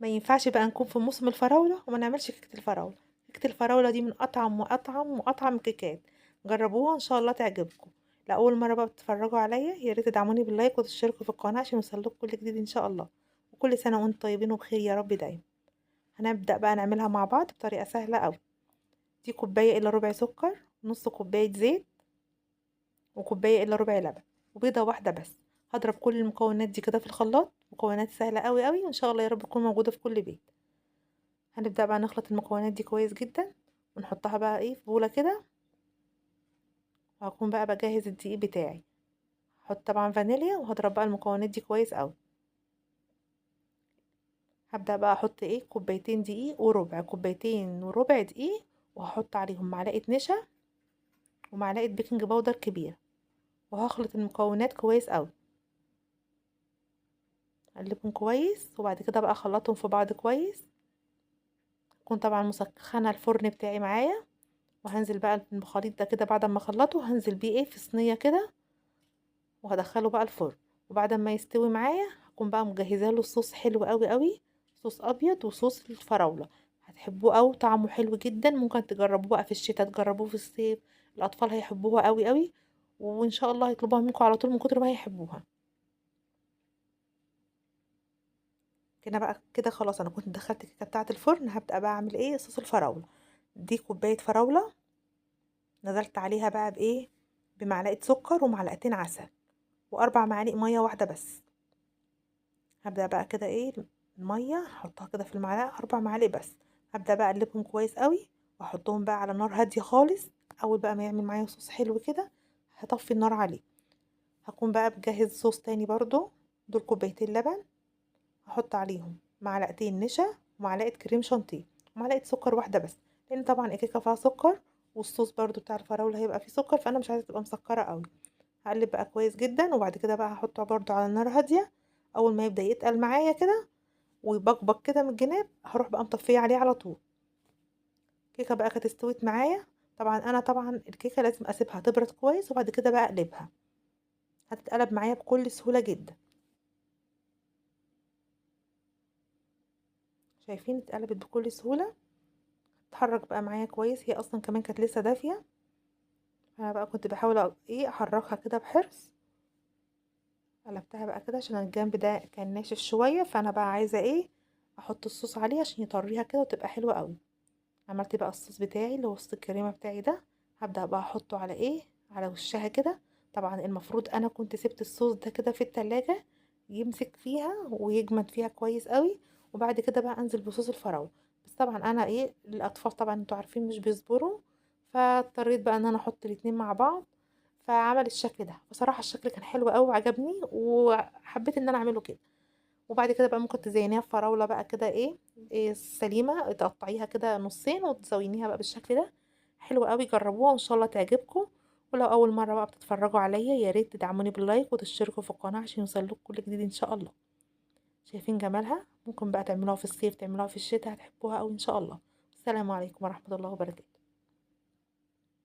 ما ينفعش بقى نكون في موسم الفراولة وما نعملش كيكة الفراولة. كيكة الفراولة دي من أطعم وأطعم وأطعم الكيكات، جربوها إن شاء الله تعجبكم. لأول مرة بقى بتتفرجوا عليا يا ريت تدعموني باللايك وتشتركوا في القناة عشان يوصلكوا كل جديد إن شاء الله. وكل سنة وانتم طيبين وبخير يا رب دايما. هنبدأ بقى نعملها مع بعض بطريقة سهلة أوي. دي كوباية إلا ربع سكر، نص كوباية زيت، وكوباية إلا ربع لبن، وبيضة واحدة بس. هضرب كل المكونات دي كده في الخلاط، مكونات سهلة أوي أوي وإن شاء الله يا رب تكون موجودة في كل بيت. هنبدأ بقى نخلط المكونات دي كويس جدا، ونحطها بقى ايه في بولة كده. وهكون بقى بجهز الدقيق بتاعي. هحط طبعا فانيليا، وهضرب بقى المكونات دي كويس اوي. هبدأ بقى احط ايه كوبايتين دقيق وربع، كوبايتين وربع دقيق، وهحط عليهم معلقة نشا ومعلقة بيكنج باودر كبيرة، وهخلط المكونات كويس اوي. اقلبهم كويس وبعد كده بقى اخلطهم في بعض كويس. اكون طبعا مسخنة الفرن بتاعي معايا، وهنزل بقى بالخليط ده كده بعد ما اخلطه هنزل بيه ايه في صينية كده، وهدخله بقى الفرن. وبعد ما يستوي معايا هكون بقى مجهزه له صوص حلو قوي قوي، صوص ابيض وصوص الفراوله. هتحبوه قوي، طعمه حلو جدا. ممكن تجربوه بقى في الشتاء، تجربوه في الصيف. الاطفال هيحبوها قوي قوي، وان شاء الله هيطلبوها منكم على طول من كتر ما هيحبوها. كده بقى كده خلاص، انا كنت دخلت الكيكه بتاعه الفرن. هبدا بقى اعمل ايه صوص الفراوله. دي كوبايه فراوله، نزلت عليها بقى بايه بمعلقه سكر ومعلقتين عسل واربع معالق ميه واحده بس. هبدأ بقى كده ايه المية هحطها كده في المعلقة 4 معالق بس. هبدأ بقى اقلبهم كويس قوي، واحطهم بقى على نار هادية خالص. اول بقى ما يعمل معايا صوص حلو كده هطفي النار عليه. هكون بقى بجهز صوص تاني برضو. دول كوبايتين لبن، هحط عليهم معلقتين نشا ومعلقة كريم شانتيه ومعلقة سكر واحدة بس، لان طبعا الكيكة فيها سكر، والصوص برضو بتاع الفراولة هيبقى فيه سكر، فانا مش عايزة تبقى مسكرة قوي. هقلب بقى كويس جدا، وبعد كده بقى هحطه برضو على نار هادية. اول ما يبدأ يتقل معايا كده ويبقبق كده من الجناب، هروح بقى مطفيه عليه على طول. الكيكه بقى كانت استوت معايا. طبعا الكيكه لازم اسيبها تبرد كويس وبعد كده بقى اقلبها. هتتقلب معايا بكل سهوله جدا. شايفين اتقلبت بكل سهوله. اتحرك بقى معايا كويس، هي اصلا كمان كانت لسه دافيه. انا بقى كنت بحاول ايه احركها كده بحرص. قلبتها بقى كده عشان الجنب ده كان ناشف شويه، فانا بقى عايزه ايه احط الصوص عليه عشان يطريها كده وتبقى حلوه قوي. عملت بقى الصوص بتاعي اللي هو صوص الكريمه بتاعي ده. هبدأ بقى احطه على ايه على وشها كده. طبعا المفروض انا كنت سبت الصوص ده كده في التلاجة يمسك فيها ويجمد فيها كويس قوي، وبعد كده بقى انزل بصوص الفراولة. بس طبعا انا ايه الاطفال طبعا انتوا عارفين مش بيصبروا، فاضطريت بقى ان انا احط الاتنين مع بعض. فعمل الشكل ده. بصراحة الشكل كان حلو قوي وعجبني وحبيت ان انا اعمله كده. وبعد كده بقى ممكن تزينيها بفراولة بقى كده إيه سليمة، تقطعيها كده نصين وتزينيها بقى بالشكل ده. حلو قوي، جربوها وان شاء الله تعجبكم. ولو اول مرة بقى بتتفرجوا عليا يا ريت تدعموني باللايك وتشتركوا في القناة عشان يوصلكوا كل جديد ان شاء الله. شايفين جمالها؟ ممكن بقى تعملوها في الصيف، تعملوها في الشتاء، هتحبوها قوي ان شاء الله. السلام عليكم ورحمة الله وبركاته.